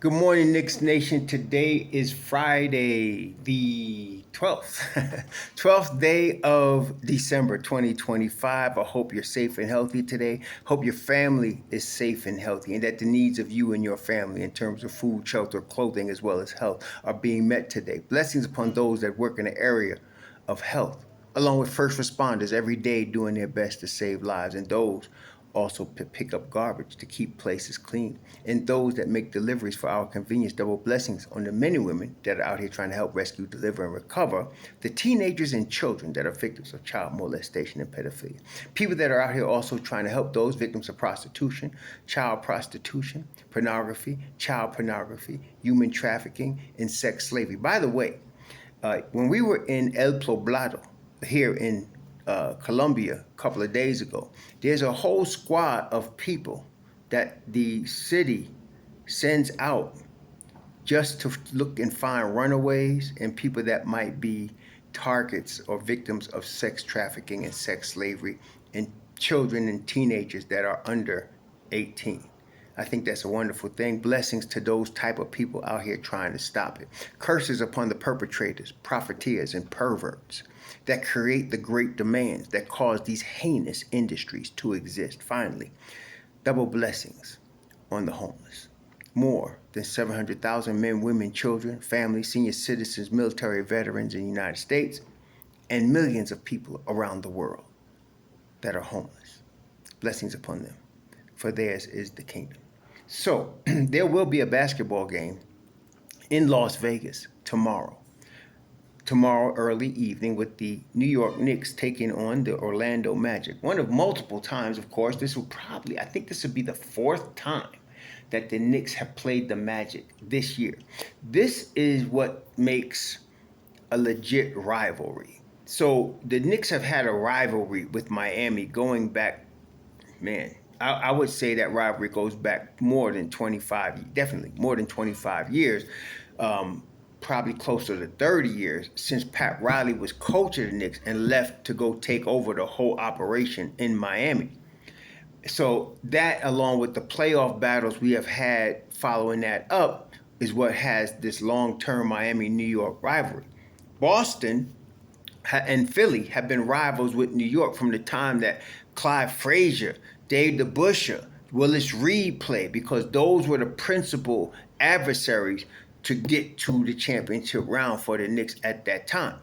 Good morning, Knicks Nation. Today is Friday, the 12th, 12th day of December 2025. I hope you're safe and healthy today. Hope your family is safe and healthy and that the needs of you and your family in terms of food, shelter, clothing, as well as health are being met today. Blessings upon those that work in the area of health, along with first responders every day doing their best to save lives, and those also pick up garbage to keep places clean, and those that make deliveries for our convenience. Double blessings on the men and women that are out here trying to help rescue, deliver, and recover the teenagers and children that are victims of child molestation and pedophilia. People that are out here also trying to help those victims of prostitution, child prostitution, pornography, human trafficking, and sex slavery. By the way, when we were in El Poblado here in Colombia a couple of days ago, there's a whole squad of people that the city sends out just to look and find runaways and people that might be targets or victims of sex trafficking and sex slavery, and children and teenagers that are under 18. I think that's a wonderful thing. Blessings to those type of people out here trying to stop it. Curses upon the perpetrators, profiteers, and perverts that create the great demands that cause these heinous industries to exist. Finally, double blessings on the homeless. More than 700,000 men, women, children, families, senior citizens, military veterans in the United States, and millions of people around the world that are homeless. Blessings upon them, for theirs is the kingdom. So, there will be a basketball game in Las Vegas tomorrow. Tomorrow early evening, with the New York Knicks taking on the Orlando Magic. One of multiple times, of course. I think this will be the fourth time that the Knicks have played the Magic this year. This is what makes a legit rivalry. So the Knicks have had a rivalry with Miami going back, man, I would say that rivalry goes back more than 25, definitely more than 25 years. Probably closer to 30 years since Pat Riley was coach of the Knicks and left to go take over the whole operation in Miami. So that, along with the playoff battles we have had following that up, is what has this long-term Miami-New York rivalry. Boston and Philly have been rivals with New York from the time that Clyde Frazier, Dave DeBusschere, Willis Reed played, because those were the principal adversaries to get to the championship round for the Knicks at that time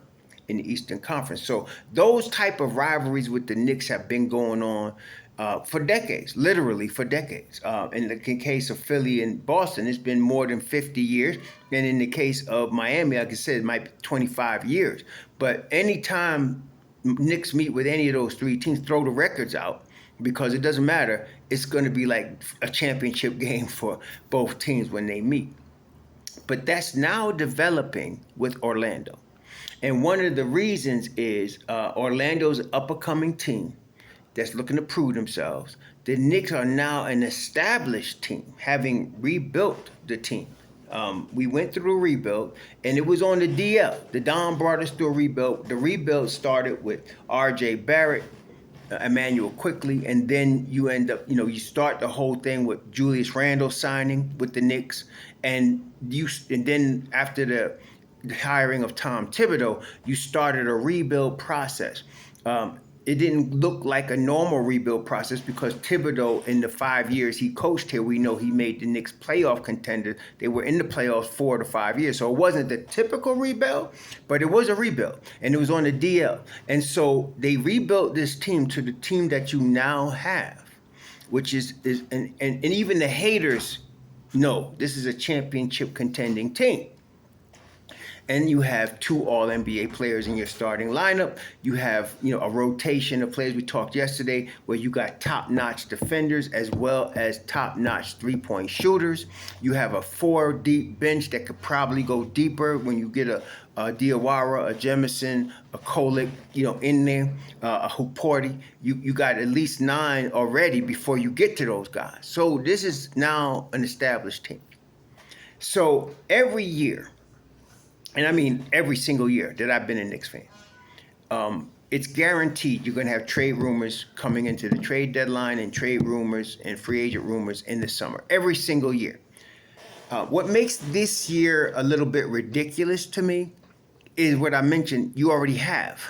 in the Eastern Conference. So those type of rivalries with the Knicks have been going on for decades, literally for decades. In the case of Philly and Boston, it's been more than 50 years. And in the case of Miami, like I said, it might be 25 years. But anytime Knicks meet with any of those three teams, throw the records out, because it doesn't matter. It's going to be like a championship game for both teams when they meet. But that's now developing with Orlando. And one of the reasons is Orlando's an up-and-coming team that's looking to prove themselves. The Knicks are now an established team, having rebuilt the team. We went through a rebuild, and it was on the DL. The Don brought us through a rebuild. The rebuild started with R.J. Barrett, Emmanuel Quickly, and then you end up, you start the whole thing with Julius Randle signing with the Knicks, and then after the hiring of Tom Thibodeau, you started a rebuild process. It didn't look like a normal rebuild process because Thibodeau, in the 5 years he coached here, we know he made the Knicks playoff contenders. They were in the playoffs 4 to 5 years. So it wasn't the typical rebuild, but it was a rebuild. And it was on the DL. And so they rebuilt this team to the team that you now have, which is and even the haters know this is a championship contending team. And you have 2 All-NBA players in your starting lineup. You have, a rotation of players. We talked yesterday where you got top-notch defenders as well as top-notch three-point shooters. You have a 4-deep bench that could probably go deeper when you get a Diawara, a Jemison, a Kolek, in there, a Huporti. You got at least 9 already before you get to those guys. So this is now an established team. So every year, and I mean every single year that I've been a Knicks fan, it's guaranteed you're going to have trade rumors coming into the trade deadline and trade rumors and free agent rumors in the summer. Every single year. What makes this year a little bit ridiculous to me is what I mentioned. You already have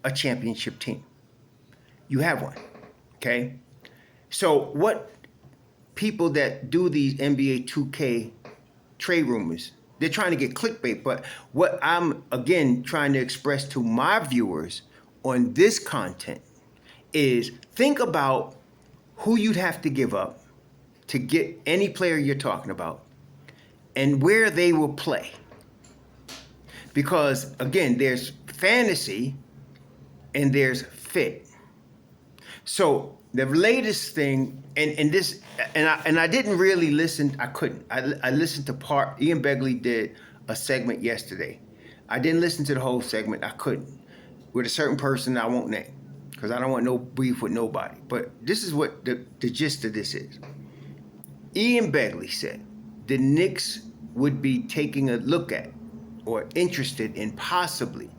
a championship team. You have one, okay? So what people that do these NBA 2K trade rumors, they're trying to get clickbait. But what I'm, again, trying to express to my viewers on this content is think about who you'd have to give up to get any player you're talking about and where they will play. Because, again, there's fantasy and there's fit. So the latest thing, and I didn't really listen. I couldn't. I listened to part. Ian Begley did a segment yesterday. I didn't listen to the whole segment. I couldn't. With a certain person I won't name because I don't want no beef with nobody. But this is what the gist of this is. Ian Begley said the Knicks would be taking a look at or interested in possibly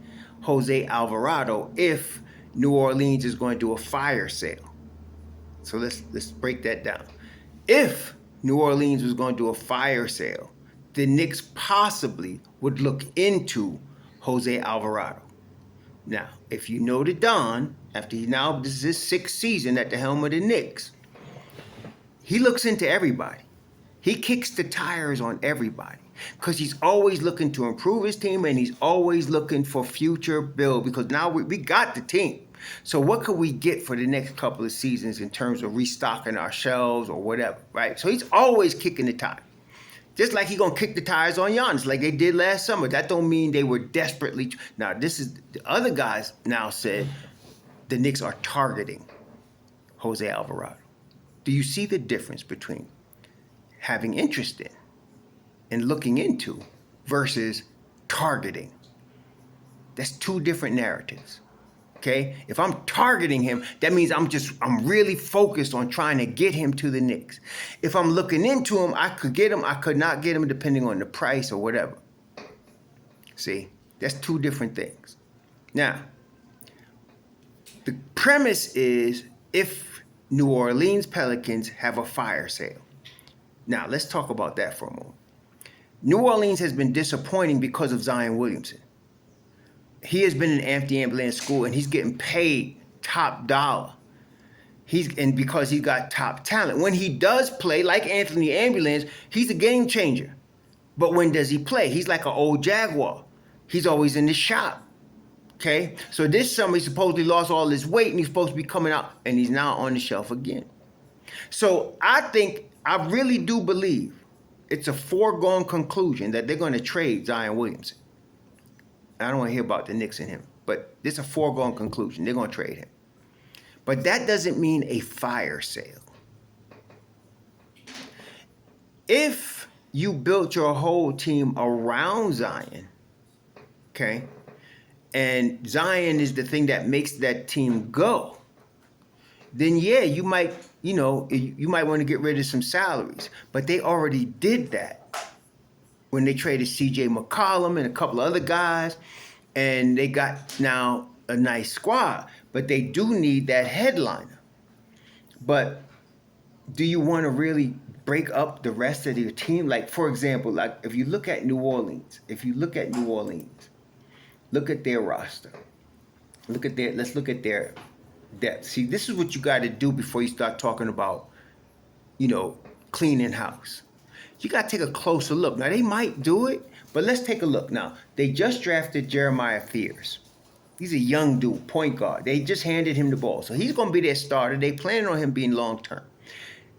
Jose Alvarado if New Orleans is going to do a fire sale. So let's break that down. If New Orleans was going to do a fire sale, the Knicks possibly would look into Jose Alvarado. Now, if you know the Don, this is his 6th season at the helm of the Knicks, he looks into everybody. He kicks the tires on everybody because he's always looking to improve his team and he's always looking for future build because now we got the team. So what could we get for the next couple of seasons in terms of restocking our shelves or whatever, right? So he's always kicking the tire. Just like he's going to kick the tires on Giannis like they did last summer. That don't mean they were desperately. Now, this is the other guys now said the Knicks are targeting Jose Alvarado. Do you see the difference between having interest in and looking into versus targeting? That's two different narratives. Okay? If I'm targeting him, that means I'm really focused on trying to get him to the Knicks. If I'm looking into him, I could get him, I could not get him depending on the price or whatever. See? That's two different things. Now, the premise is if New Orleans Pelicans have a fire sale. Now, let's talk about that for a moment. New Orleans has been disappointing because of Zion Williamson. He has been in Anthony Ambulance school and he's getting paid top dollar. Because he got top talent. When he does play, like Anthony Ambulance, he's a game changer. But when does he play? He's like an old Jaguar. He's always in the shop. Okay? So this summer he supposedly lost all his weight and he's supposed to be coming out and he's now on the shelf again. So I really do believe it's a foregone conclusion that they're going to trade Zion Williamson. I don't want to hear about the Knicks and him, but it's a foregone conclusion. They're going to trade him. But that doesn't mean a fire sale. If you built your whole team around Zion, okay, and Zion is the thing that makes that team go, then yeah, you might want to get rid of some salaries. But they already did that when they traded C.J. McCollum and a couple of other guys, and they got now a nice squad. But they do need that headliner. But do you want to really break up the rest of your team? Like, for example, like if you look at New Orleans, look at their roster. Let's look at their depth. See, this is what you got to do before you start talking about, cleaning house. You got to take a closer look. Now, they might do it, but let's take a look. Now, they just drafted Jeremiah Fears. He's a young dude, point guard. They just handed him the ball. So he's going to be their starter. They planning on him being long-term.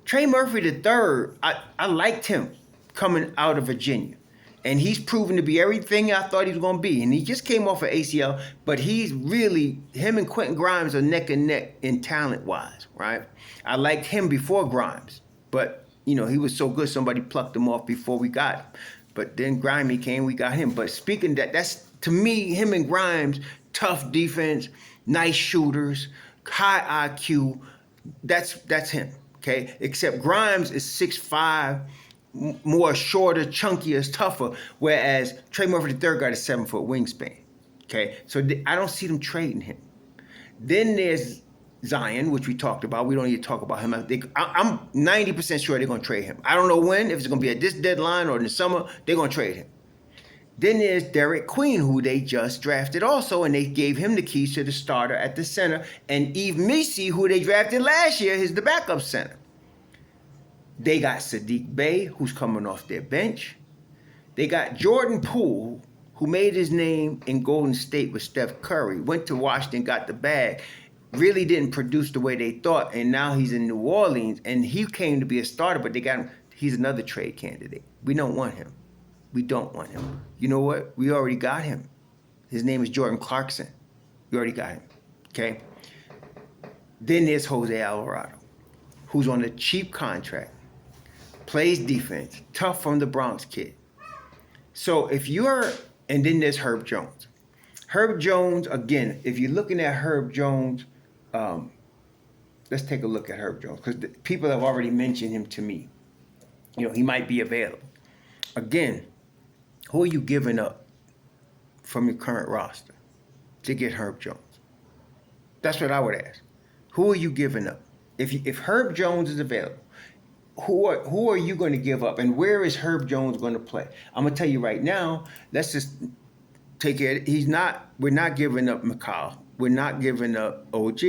Trey Murphy III, I liked him coming out of Virginia. And he's proven to be everything I thought he was going to be. And he just came off of ACL, but him and Quentin Grimes are neck and neck in talent-wise, right? I liked him before Grimes, but he was so good, somebody plucked him off before we got him. But then Grimy came, we got him. But speaking that's, to me, him and Grimes, tough defense, nice shooters, high IQ, that's him, okay? Except Grimes is 6'5", more shorter, chunkier, tougher, whereas Trey Murphy III got a 7-foot wingspan, okay? So I don't see them trading him. Then there's Zion, which we talked about. We don't need to talk about him. I'm 90% sure they're going to trade him. I don't know when, if it's going to be at this deadline or in the summer, they're going to trade him. Then there's Derek Queen, who they just drafted also, and they gave him the keys to the starter at the center. And Yves Missy, who they drafted last year, is the backup center. They got Sadiq Bey, who's coming off their bench. They got Jordan Poole, who made his name in Golden State with Steph Curry, went to Washington, got the bag, really didn't produce the way they thought, and now he's in New Orleans, and he came to be a starter, but they got him. He's another trade candidate. We don't want him. We don't want him. You know what? We already got him. His name is Jordan Clarkson. We already got him. Okay? Then there's Jose Alvarado, who's on a cheap contract, plays defense, tough from the Bronx kid. So and then there's Herb Jones. Herb Jones, again, if you're looking at Herb Jones, let's take a look at Herb Jones, because people have already mentioned him to me. He might be available. Again, who are you giving up from your current roster to get Herb Jones? That's what I would ask. Who are you giving up? If Herb Jones is available, who are you going to give up, and where is Herb Jones going to play? I'm going to tell you right now, let's just take it. We're not giving up McCall. We're not giving up OG.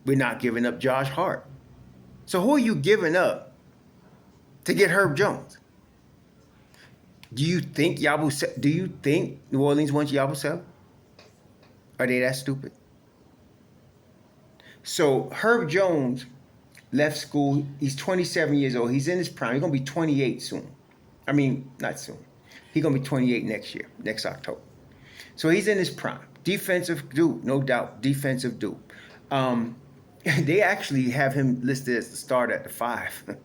We're not giving up Josh Hart. So who are you giving up to get Herb Jones? Do you think New Orleans wants Yabusele? Are they that stupid? So Herb Jones left school. He's 27 years old. He's in his prime. He's going to be 28 soon. I mean, not soon. He's going to be 28 next year, next October. So he's in his prime. Defensive dude, no doubt. Defensive dude. They actually have him listed as the starter at the 5.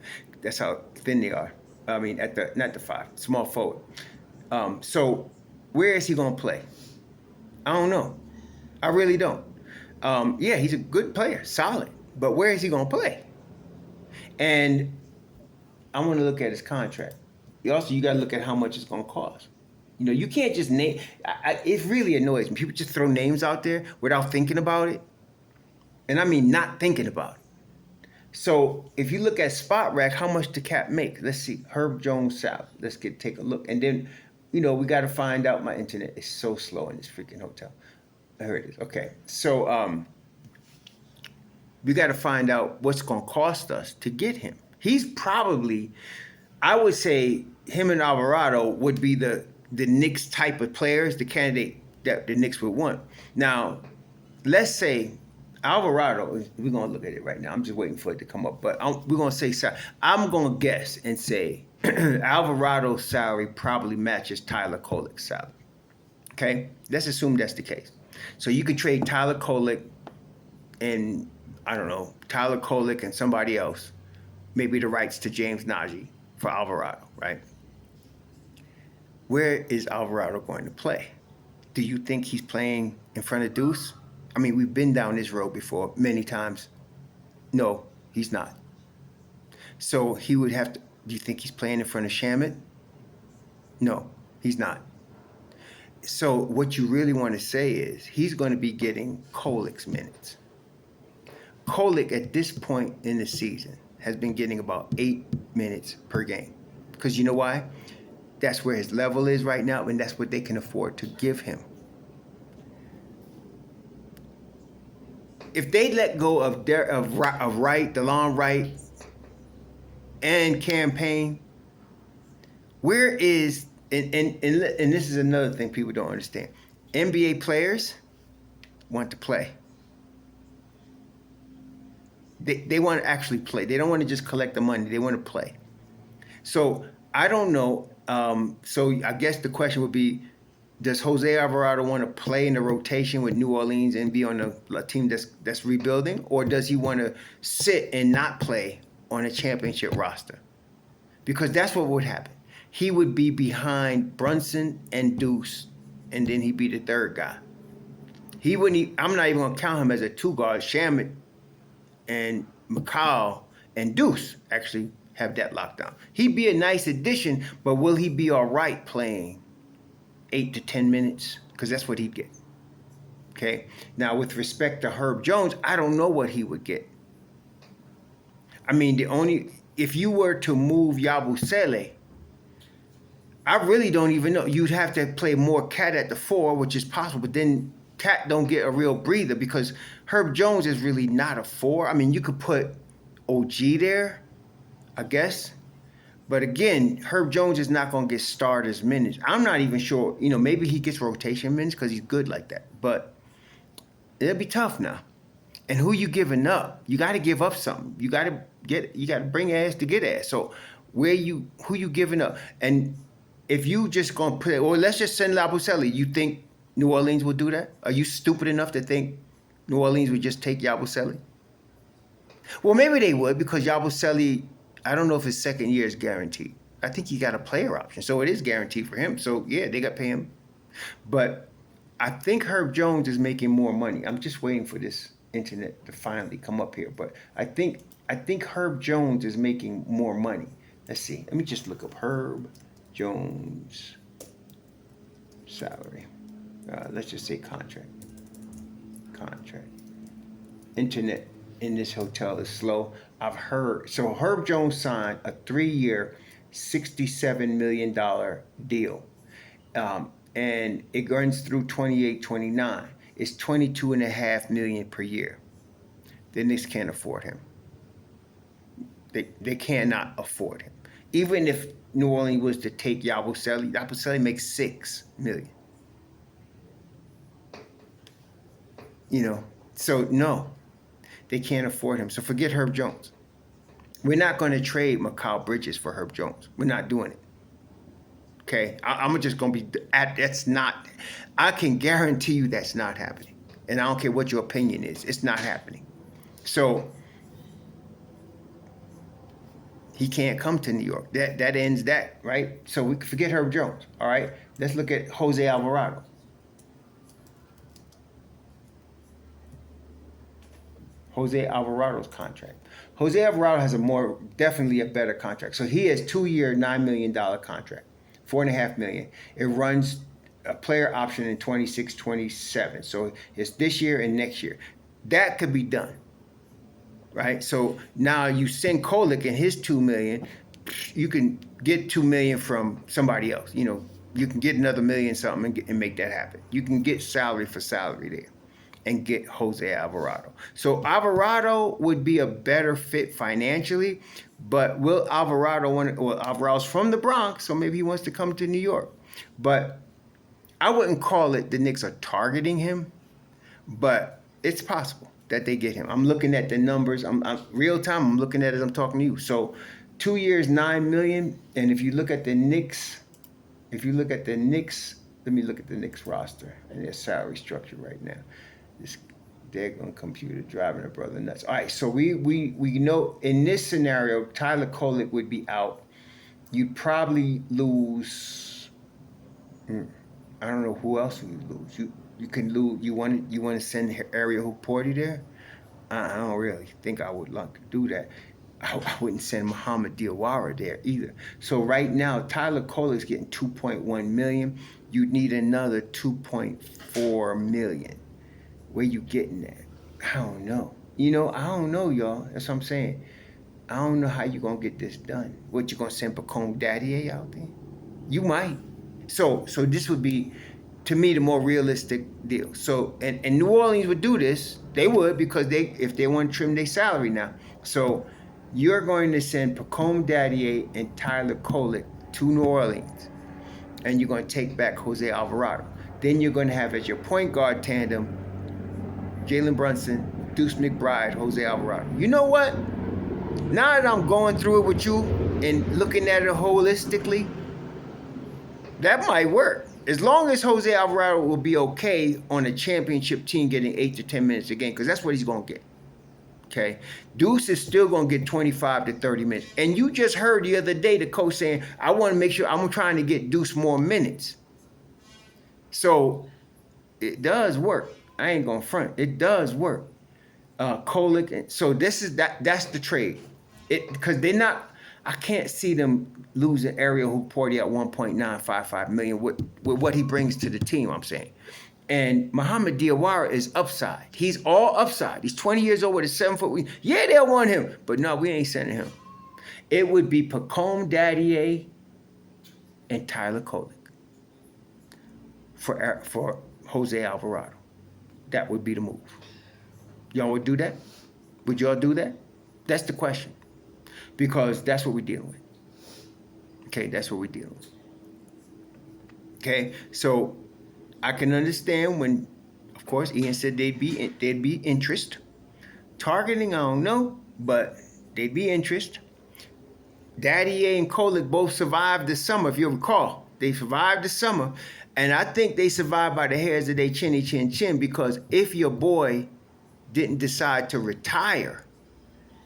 That's how thin they are. I mean, not the 5, small forward. So where is he going to play? I don't know. I really don't. Yeah, he's a good player, solid. But where is he going to play? And I want to look at his contract. You got to look at how much it's going to cost. You can't just name. It really annoys me. People just throw names out there without thinking about it. And I mean not thinking about it. So if you look at Spot Rack, how much the cap make? Let's see. Herb Jones salary. Let's take a look. And then, we got to find out. My internet is so slow in this freaking hotel. Here it is. Okay. So we got to find out what's going to cost us to get him. He's probably, I would say, him and Alvarado would be the Knicks type of players, the candidate that the Knicks would want. Now, let's say Alvarado, we're going to look at it right now. I'm just waiting for it to come up. But we're going to say, I'm going to guess and say Alvarado's salary probably matches Tyler Kolek's salary. Okay? Let's assume that's the case. So you could trade Tyler Kolek and, I don't know, Tyler Kolek and somebody else, maybe the rights to James Najee for Alvarado, right? Where is Alvarado going to play? Do you think he's playing in front of Deuce? I mean, we've been down this road before many times. No, he's not. So he would have to, do you think he's playing in front of Shamet? No, he's not. So what you really want to say is he's going to be getting Kolek's minutes. Kolek at this point in the season has been getting about 8 minutes per game. Because you know why? That's where his level is right now, and that's what they can afford to give him. If they let go of Wright, DeLon Wright, and Campaign, where is and this is another thing people don't understand. NBA players want to play. They want to actually play. They don't want to just collect the money. They want to play. So I don't know. So I guess the question would be, does Jose Alvarado want to play in the rotation with New Orleans and be on a team that's rebuilding? Or does he want to sit and not play on a championship roster? Because that's what would happen. He would be behind Brunson and Deuce, and then he'd be the third guy. I'm not even going to count him as a 2-guard. Shamet and McCall and Deuce actually have that locked down. He'd be a nice addition, but will he be all right playing 8 to 10 minutes? Because that's what he'd get. Okay. Now, with respect to Herb Jones, I don't know what he would get. I mean, if you were to move Yabusele, I really don't even know. You'd have to play more Cat at the 4, which is possible, but then Cat don't get a real breather because Herb Jones is really not a 4. I mean, you could put OG there, I guess. But again, Herb Jones is not going to get starters minutes. I'm not even sure. Maybe he gets rotation minutes because he's good like that. But it'll be tough now. And who you giving up? You got to give up something. You got to bring ass to get ass. So who you giving up? And if you just gonna play, or let's just send Yabusele, you think New Orleans would do that? Are you stupid enough to think New Orleans would just take Yabusele? Well, maybe they would because Yabusele, I don't know if his second year is guaranteed. I think he got a player option, so it is guaranteed for him. So yeah, they got to pay him. But I think Herb Jones is making more money. I'm just waiting for this internet to finally come up here. But I think Herb Jones is making more money. Let's see. Let me just look up Herb Jones salary. Let's just say contract. Internet in this hotel is slow. I've heard. So Herb Jones signed a 3-year, $67 million deal. And it runs through 28-29. It's $22.5 million per year. The Knicks can't afford him. They cannot afford him. Even if New Orleans was to take Yabusele makes $6 million. So no, they can't afford him. So forget Herb Jones. We're not going to trade Mikal Bridges for Herb Jones. We're not doing it. Okay, I'm just going to be that's not. I can guarantee you that's not happening. And I don't care what your opinion is. It's not happening. So he can't come to New York. That ends that, right? So we can forget Herb Jones, all right? Let's look at Jose Alvarado. Jose Alvarado's contract. Jose Alvarado has definitely a better contract. So he has 2-year, $9 million contract, $4.5 million. It runs a player option in 26-27. So it's this year and next year. That could be done. Right, so now you send Kolek and his $2 million, you can get $2 million from somebody else. You can get another $1 million something and make that happen. You can get salary for salary there, and get Jose Alvarado. So Alvarado would be a better fit financially, but will Alvarado Alvarado's from the Bronx, so maybe he wants to come to New York. But I wouldn't call it the Knicks are targeting him, but it's possible that they get him. I'm looking at the numbers. I'm real time. I'm looking at it as I'm talking to you. So 2 years, $9 million. And if you look at the Knicks, let me look at the Knicks roster and their salary structure right now. This daggone computer driving a brother nuts. All right, so we know in this scenario, Tyler Kolek would be out. You'd probably lose. I don't know who else would you lose. You can lose. You want to send Ariel Hooporty there? I don't really think I would like to do that. I wouldn't send Muhammad Diawara there either. So right now, Tyler Kolek's getting $2.1 million. You'd need another $2.4 million. Where you getting that? I don't know. I don't know, y'all. That's what I'm saying. I don't know how you gonna get this done. What, you gonna send Pacome Dadiet out there? You might. So this would be, to me, the more realistic deal. So, and New Orleans would do this. They would, because if they want to trim their salary now. So you're going to send Pacome Dadiet and Tyler Kolek to New Orleans, and you're going to take back Jose Alvarado. Then you're going to have as your point guard tandem Jalen Brunson, Deuce McBride, Jose Alvarado. You know what? Now that I'm going through it with you and looking at it holistically, that might work. As long as Jose Alvarado will be okay on a championship team getting 8 to 10 minutes a game, because that's what he's going to get. Okay? Deuce is still going to get 25 to 30 minutes. And you just heard the other day the coach saying, I want to make sure I'm trying to get Deuce more minutes. So it does work. I ain't going to front. It does work. Kolek. So that's the trade. Because they're not, I can't see them losing Ariel Hooporty at $1.955 million with what he brings to the team, I'm saying. And Muhammad Diawara is upside. He's all upside. He's 20 years old with a 7-foot wing. Yeah, they'll want him. But no, we ain't sending him. It would be Pacome, Dadiet, and Tyler Kolek for Jose Alvarado. That would be the move. Y'all would do that? Would y'all do that? That's the question. Because that's what we're dealing with. Okay, that's what we're dealing with. Okay, so I can understand when, of course, Ian said they'd be interest. Targeting, I don't know, but they'd be interest. Dadiet and Kolek both survived the summer, if you recall. They survived the summer, and I think they survived by the hairs of their chinny chin chin, because if your boy didn't decide to retire,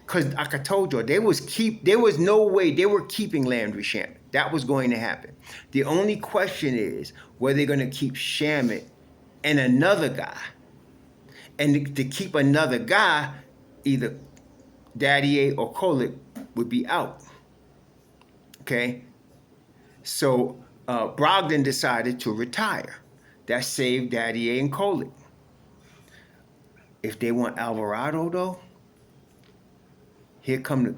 because like I told you, there was no way they were keeping Landry Shamet. That was going to happen. The only question is whether they're going to keep Shamet and another guy. And to keep another guy, either Dadiet or Kolek would be out. Okay? So Brogdon decided to retire. That saved Dadiet and Kolek. If they want Alvarado, though, here come,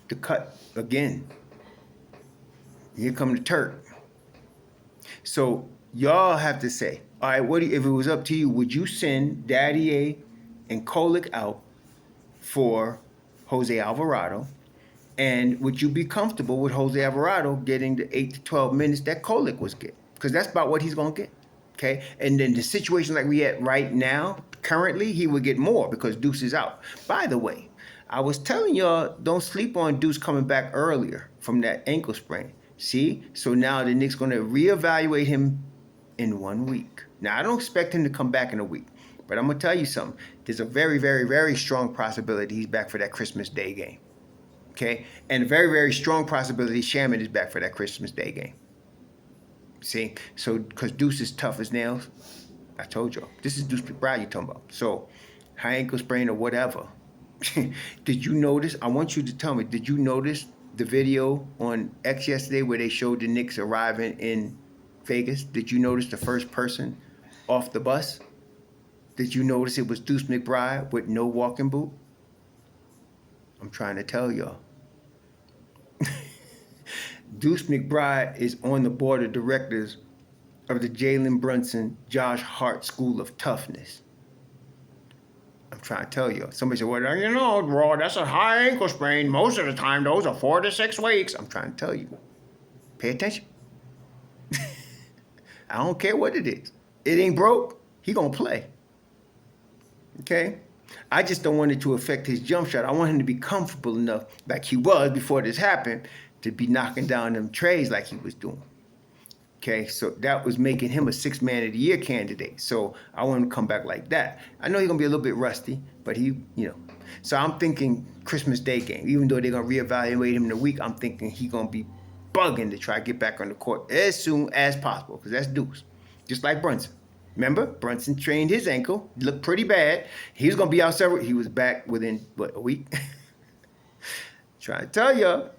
the cut again. Here come the Turk. So y'all have to say, all right, if it was up to you, would you send Dadiet and Kolek out for Jose Alvarado? And would you be comfortable with Jose Alvarado getting the 8 to 12 minutes that Kolek was getting? Because that's about what he's going to get. Okay? And then the situation like we at right now, currently, he would get more because Deuce is out. By the way, I was telling y'all, don't sleep on Deuce coming back earlier from that ankle sprain. See? So now the Knicks going to reevaluate him in 1 week. Now, I don't expect him to come back in a week. But I'm going to tell you something. There's a very, very, very strong possibility he's back for that Christmas Day game. Okay? And a very, very strong possibility Shamet is back for that Christmas Day game. See? So, because Deuce is tough as nails. I told y'all. This is Deuce McBride you're talking about. So, high ankle sprain or whatever. Did you notice? I want you to tell me, did you notice the video on X yesterday where they showed the Knicks arriving in Vegas? Did you notice the first person off the bus? Did you notice it was Deuce McBride with no walking boot? I'm trying to tell y'all. Deuce McBride is on the board of directors of the Jalen Brunson, Josh Hart School of Toughness. I'm trying to tell you. Somebody said, well, Raw, that's a high ankle sprain. Most of the time, those are 4 to 6 weeks. I'm trying to tell you. Pay attention. I don't care what it is. It ain't broke. He gonna play. Okay? I just don't want it to affect his jump shot. I want him to be comfortable enough, like he was before this happened, to be knocking down them trays like he was doing. Okay, so that was making him a 6th Man of the Year candidate. So I want him to come back like that. I know he's going to be a little bit rusty, but So I'm thinking Christmas Day game. Even though they're going to reevaluate him in a week, I'm thinking he's going to be bugging to try to get back on the court as soon as possible, because that's Deuce. Just like Brunson. Remember, Brunson trained his ankle. Looked pretty bad. He was going to be out several. He was back within, a week? Trying to tell you.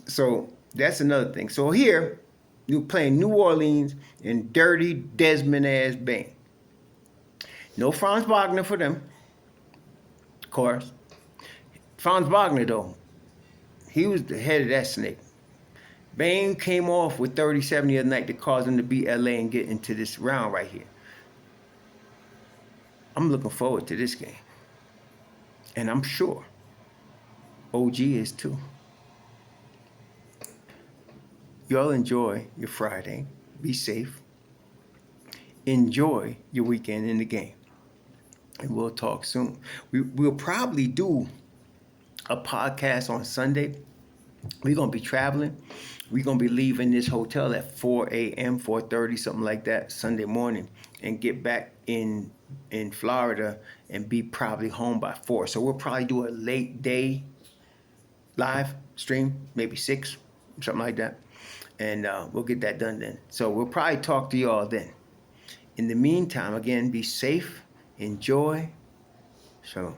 So that's another thing. So here, you're playing New Orleans in dirty Desmond-ass Bane. No Franz Wagner for them, of course. Franz Wagner, though, he was the head of that snake. Bane came off with 37 the other night to cause them to beat LA and get into this round right here. I'm looking forward to this game. And I'm sure OG is too. Y'all enjoy your Friday. Be safe. Enjoy your weekend in the game. And we'll talk soon. We'll probably do a podcast on Sunday. We're going to be traveling. We're going to be leaving this hotel at 4 a.m., 4:30, something like that, Sunday morning, and get back in Florida and be probably home by 4. So we'll probably do a late day live stream, maybe 6, something like that. And we'll get that done then. So we'll probably talk to y'all then. In the meantime, again, be safe, enjoy. So